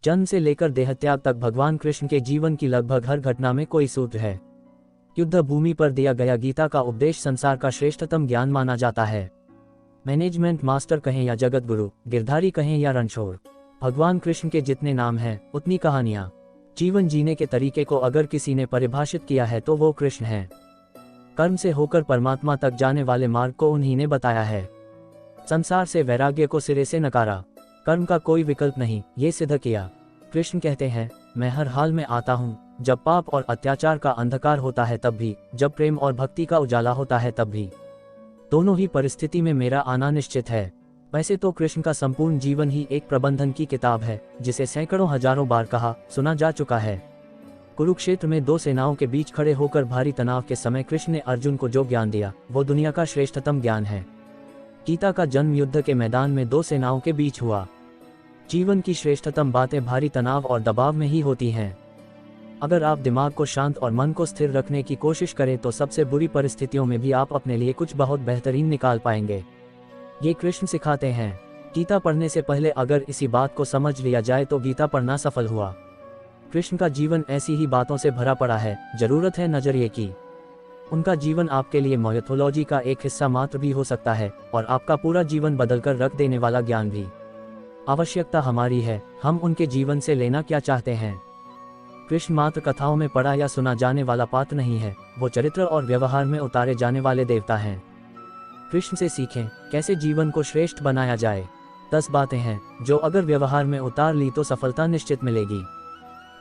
जन्म से लेकर देहत्याग तक भगवान कृष्ण के जीवन की लगभग हर घटना में कोई सूत्र है। युद्ध भूमि पर दिया गया गीता का उपदेश संसार का श्रेष्ठतम ज्ञान माना जाता है। मैनेजमेंट मास्टर कहें या जगत गुरु, गिरधारी कहें या रणछोड़, भगवान कृष्ण के जितने नाम हैं उतनी कहानियां। जीवन जीने के तरीके को अगर किसी ने परिभाषित किया है तो वो कृष्ण है। कर्म से होकर परमात्मा तक जाने वाले मार्ग को उन्हीं ने बताया है। संसार से वैराग्य को सिरे से नकारा, कर्म का कोई विकल्प नहीं, ये सिद्ध किया। कृष्ण कहते हैं, मैं हर हाल में आता हूँ, जब पाप और अत्याचार का अंधकार होता है तब भी, जब प्रेम और भक्ति का उजाला होता है तब भी। दोनों ही परिस्थिति में मेरा आना निश्चित है। वैसे तो कृष्ण का संपूर्ण जीवन ही एक प्रबंधन की किताब है, जिसे सैकड़ों हजारों बार कहा सुना जा चुका है। कुरुक्षेत्र में दो सेनाओं के बीच खड़े होकर भारी तनाव के समय कृष्ण ने अर्जुन को जो ज्ञान दिया वो दुनिया का श्रेष्ठतम ज्ञान है। गीता का जन्म युद्ध के मैदान में दो सेनाओं के बीच हुआ। जीवन की श्रेष्ठतम बातें भारी तनाव और दबाव में ही होती हैं। अगर आप दिमाग को शांत और मन को स्थिर रखने की कोशिश करें तो सबसे बुरी परिस्थितियों में भी आप अपने लिए कुछ बहुत बेहतरीन निकाल पाएंगे। ये कृष्ण सिखाते हैं। गीता पढ़ने से पहले अगर इसी बात को समझ लिया जाए तो गीता पढ़ना सफल हुआ। कृष्ण का जीवन ऐसी ही बातों से भरा पड़ा है, जरूरत है नजरिए की। उनका जीवन आपके लिए माइथोलॉजी का एक हिस्सा मात्र भी हो सकता है और आपका पूरा जीवन बदलकर रख देने वाला ज्ञान भी। आवश्यकता हमारी है, हम उनके जीवन से लेना क्या चाहते हैं। कृष्ण मात्र कथाओं में पढ़ा या सुना जाने वाला पात्र नहीं है, वो चरित्र और व्यवहार में उतारे जाने वाले देवता हैं। कृष्ण से सीखें कैसे जीवन को श्रेष्ठ बनाया जाए। 10 बातें हैं जो अगर व्यवहार में उतार ली तो सफलता निश्चित मिलेगी।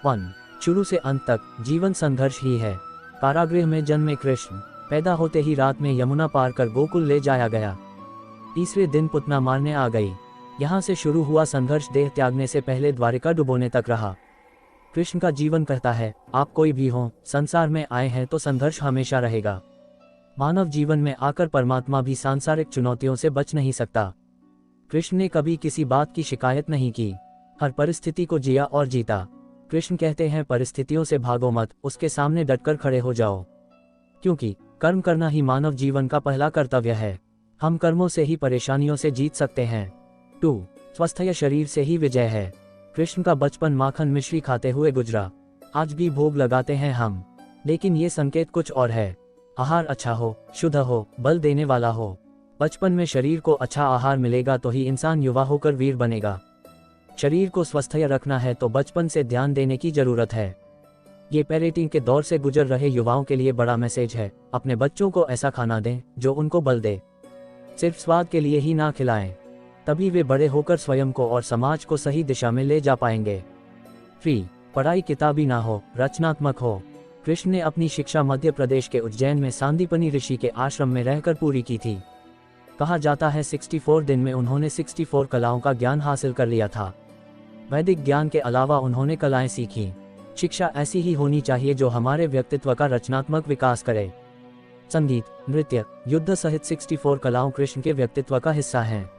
1. शुरू से अंत तक जीवन संघर्ष ही है। कारागृह में जन्मे कृष्ण, पैदा होते ही रात में यमुना पार कर गोकुल ले जाया गया। तीसरे दिन पुतना मारने आ गई। यहाँ से शुरू हुआ संघर्ष देह त्यागने से पहले द्वारिका डुबोने तक रहा। कृष्ण का जीवन कहता है, आप कोई भी हो, संसार में आए हैं तो संघर्ष हमेशा रहेगा। मानव जीवन में आकर परमात्मा भी सांसारिक चुनौतियों से बच नहीं सकता। कृष्ण ने कभी किसी बात की शिकायत नहीं की, हर परिस्थिति को जिया और जीता। कृष्ण कहते हैं, परिस्थितियों से भागो मत, उसके सामने डटकर खड़े हो जाओ, क्योंकि कर्म करना ही मानव जीवन का पहला कर्तव्य है। हम कर्मों से ही परेशानियों से जीत सकते हैं। 2. स्वस्थ शरीर से ही विजय है। कृष्ण का बचपन माखन मिश्री खाते हुए गुजरा। आज भी भोग लगाते हैं हम, लेकिन ये संकेत कुछ और है। आहार अच्छा हो, शुद्ध हो, बल देने वाला हो। बचपन में शरीर को अच्छा आहार मिलेगा तो ही इंसान युवा होकर वीर बनेगा। शरीर को स्वस्थ रखना है तो बचपन से ध्यान देने की जरूरत है। ये पेरेंटिंग के दौर से गुजर रहे युवाओं के लिए बड़ा मैसेज है। अपने बच्चों को ऐसा खाना दें जो उनको बल दे। सिर्फ स्वाद के लिए ही ना खिलाएं, तभी वे बड़े होकर स्वयं को और समाज को सही दिशा में ले जा पाएंगे। 3. पढ़ाई किताबी ना हो, रचनात्मक हो। कृष्ण ने अपनी शिक्षा मध्य प्रदेश के उज्जैन में सांदीपनी ऋषि के आश्रम में रहकर पूरी की थी। कहा जाता है 64 दिन में उन्होंने 64 कलाओं का ज्ञान हासिल कर लिया था। वैदिक ज्ञान के अलावा उन्होंने कलाएं सीखी। शिक्षा ऐसी ही होनी चाहिए जो हमारे व्यक्तित्व का रचनात्मक विकास करे। संगीत, नृत्य, युद्ध सहित 64 कलाओं कृष्ण के व्यक्तित्व का हिस्सा हैं।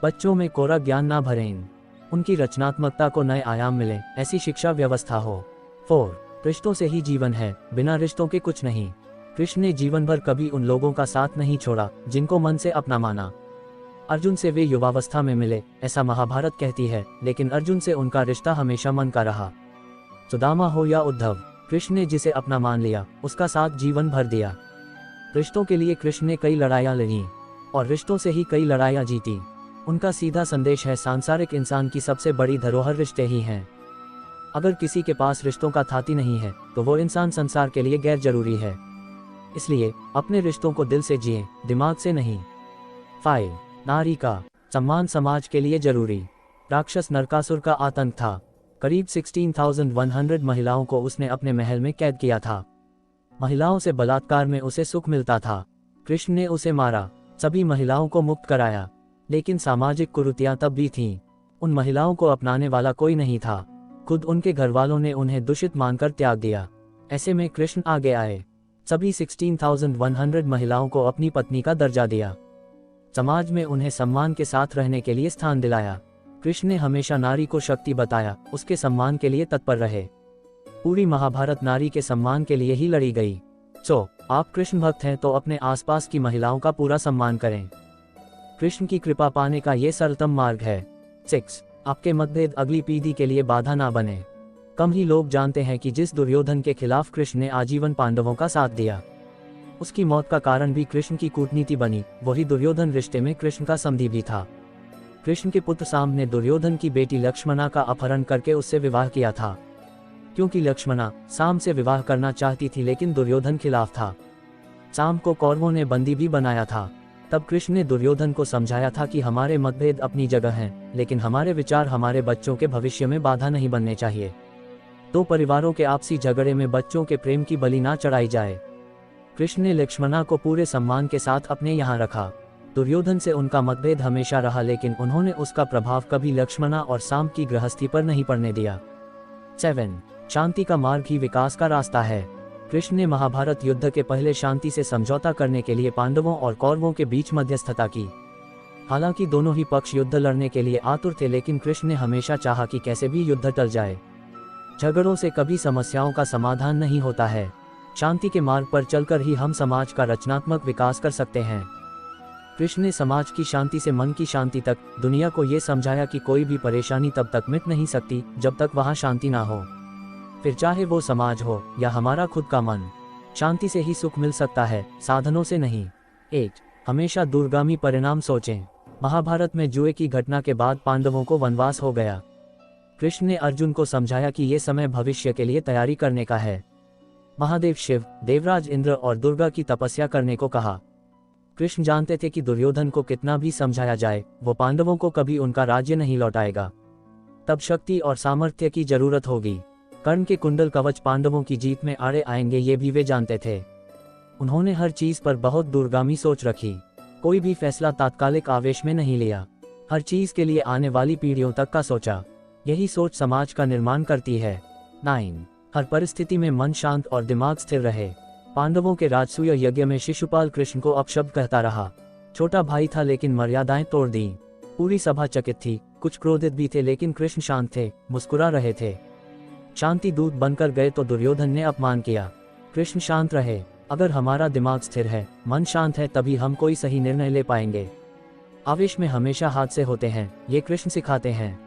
बच्चों में कोरा ज्ञान ना भरें, उनकी रचनात्मकता को नए आयाम मिले, ऐसी शिक्षा व्यवस्था हो। 4. रिश्तों से ही जीवन है, बिना रिश्तों के कुछ नहीं। कृष्ण ने जीवन भर कभी उन लोगों का साथ नहीं छोड़ा जिनको मन से अपना माना। अर्जुन से वे युवावस्था में मिले, ऐसा महाभारत कहती है, लेकिन अर्जुन से उनका रिश्ता हमेशा मन का रहा। सुदामा हो या उद्धव, कृष्ण ने जिसे अपना मान लिया उसका साथ जीवन भर दिया। रिश्तों के लिए कृष्ण ने कई लड़ाइयाँ लड़ी और रिश्तों से ही कई लड़ाइयाँ जीती। उनका सीधा संदेश है, सांसारिक इंसान की सबसे बड़ी धरोहर रिश्ते ही हैं। अगर किसी के पास रिश्तों का थाती नहीं है तो वो इंसान संसार के लिए गैर जरूरी है। इसलिए अपने रिश्तों को दिल से जिए, दिमाग से नहीं। 5. नारी का सम्मान समाज के लिए जरूरी। राक्षस नरकासुर का आतंक था। करीब 16,100 महिलाओं को उसने अपने महल में कैद किया था। महिलाओं से बलात्कार में उसे सुख मिलता था। कृष्ण ने उसे मारा, सभी महिलाओं को मुक्त कराया, लेकिन सामाजिक कुरीतियां तब भी थीं। उन महिलाओं को अपनाने वाला कोई नहीं था। खुद उनके घरवालों ने उन्हें दूषित मानकर त्याग दिया। ऐसे में कृष्ण आगे आए, सभी 16,100 महिलाओं को अपनी पत्नी का दर्जा दिया। समाज में उन्हें सम्मान के साथ रहने के लिए स्थान दिलाया। कृष्ण ने हमेशा नारी को शक्ति बताया, उसके सम्मान के लिए तत्पर रहे। पूरी महाभारत नारी के सम्मान के लिए ही लड़ी गई। आप कृष्ण भक्त हैं तो अपने आसपास की महिलाओं का पूरा सम्मान करें। कृष्ण की कृपा पाने का ये सरलतम मार्ग है। 6. आपके मतभेद अगली पीढ़ी के लिए बाधा ना बने। कम ही लोग जानते हैं कि जिस दुर्योधन के खिलाफ कृष्ण ने आजीवन पांडवों का साथ दिया, उसकी मौत का कारण भी कृष्ण की कूटनीति बनी। वही दुर्योधन रिश्ते में कृष्ण का समधी भी था। कृष्ण के पुत्र साम ने दुर्योधन की बेटी लक्ष्मणा का अपहरण करके उससे विवाह किया था, क्योंकि लक्ष्मणा साम से विवाह करना चाहती थी, लेकिन दुर्योधन खिलाफ था। साम को कौरवों ने बंदी भी बनाया था। तब कृष्ण ने दुर्योधन को समझाया था कि हमारे मतभेद अपनी जगह हैं, लेकिन हमारे विचार हमारे बच्चों के भविष्य में बाधा नहीं बनने चाहिए। दो परिवारों के आपसी झगड़े में बच्चों के प्रेम की बलि ना चढ़ाई जाए। कृष्ण ने लक्ष्मणा को पूरे सम्मान के साथ अपने यहाँ रखा। दुर्योधन से उनका मतभेद हमेशा रहा, लेकिन उन्होंने उसका प्रभाव कभी लक्ष्मणा और साम की गृहस्थी पर नहीं पड़ने दिया। 7. शांति का मार्ग ही विकास का रास्ता है। कृष्ण ने महाभारत युद्ध के पहले शांति से समझौता करने के लिए पांडवों और कौरवों के बीच मध्यस्थता की। हालांकि दोनों ही पक्ष युद्ध लड़ने के लिए आतुर थे, लेकिन कृष्ण ने हमेशा चाहा कि कैसे भी युद्ध टल जाए। झगड़ों से कभी समस्याओं का समाधान नहीं होता है। शांति के मार्ग पर चलकर ही हम समाज का रचनात्मक विकास कर सकते हैं। कृष्ण ने समाज की शांति से मन की शांति तक दुनिया को ये समझाया कि कोई भी परेशानी तब तक मिट नहीं सकती जब तक वहाँ शांति ना हो। फिर चाहे वो समाज हो या हमारा खुद का मन, शांति से ही सुख मिल सकता है, साधनों से नहीं। 8. हमेशा दूरगामी परिणाम सोचें। महाभारत में जुए की घटना के बाद पांडवों को वनवास हो गया। कृष्ण ने अर्जुन को समझाया कि ये समय भविष्य के लिए तैयारी करने का है। महादेव शिव, देवराज इंद्र और दुर्गा की तपस्या करने को कहा। कृष्ण जानते थे कि दुर्योधन को कितना भी समझाया जाए, वो पांडवों को कभी उनका राज्य नहीं लौटाएगा। तब शक्ति और सामर्थ्य की जरूरत होगी। कर्ण के कुंडल कवच पांडवों की जीत में आड़े आएंगे, ये भी वे जानते थे। उन्होंने हर चीज पर बहुत दूरगामी सोच रखी। कोई भी फैसला तात्कालिक आवेश में नहीं लिया। हर चीज के लिए आने वाली पीढ़ियों तक का सोचा। यही सोच समाज का निर्माण करती है। 9. हर परिस्थिति में मन शांत और दिमाग स्थिर रहे। पांडवों के राजसूय यज्ञ में शिशुपाल कृष्ण को अपशब्द कहता रहा। छोटा भाई था लेकिन मर्यादाएं तोड़ दी। पूरी सभा चकित थी, कुछ क्रोधित भी थे, लेकिन कृष्ण शांत थे, मुस्कुरा रहे थे। शांति दूत बनकर गए तो दुर्योधन ने अपमान किया। कृष्ण शांत रहे। अगर हमारा दिमाग स्थिर है, मन शांत है, तभी हम कोई सही निर्णय ले पाएंगे। आवेश में हमेशा हादसे होते हैं, ये कृष्ण सिखाते हैं।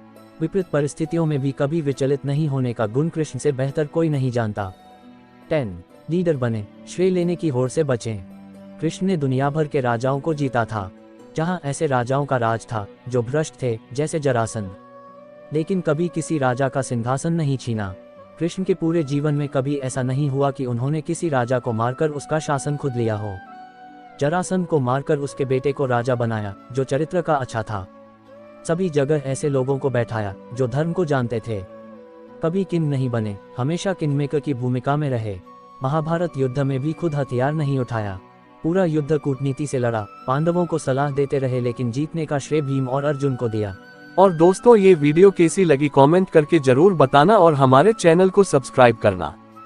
विपरीत परिस्थितियों में भी कभी विचलित नहीं होने का गुण कृष्ण से बेहतर कोई नहीं जानता। 10. लीडर बने, श्रेय लेने की होड़ से बचें। कृष्ण ने दुनिया भर के राजाओं को जीता था। जहां ऐसे राजाओं का राज था जो भ्रष्ट थे, जैसे जरासंध, लेकिन कभी किसी राजा का सिंहासन नहीं छीना। कृष्ण के पूरे जीवन में कभी ऐसा नहीं हुआ कि उन्होंने किसी राजा को मारकर उसका शासन खुद लिया हो। जरासंध को मारकर उसके बेटे को राजा बनाया, जो चरित्र का अच्छा था। सभी जगह ऐसे लोगों को बैठाया जो धर्म को जानते थे। कभी किंग नहीं बने, हमेशा किंगमेकर की भूमिका में रहे। महाभारत युद्ध में भी खुद हथियार नहीं उठाया, पूरा युद्ध कूटनीति से लड़ा। पांडवों को सलाह देते रहे, लेकिन जीतने का श्रेय भीम और अर्जुन को दिया। और दोस्तों, ये वीडियो कैसी लगी कमेंट करके जरूर बताना और हमारे चैनल को सब्सक्राइब करना।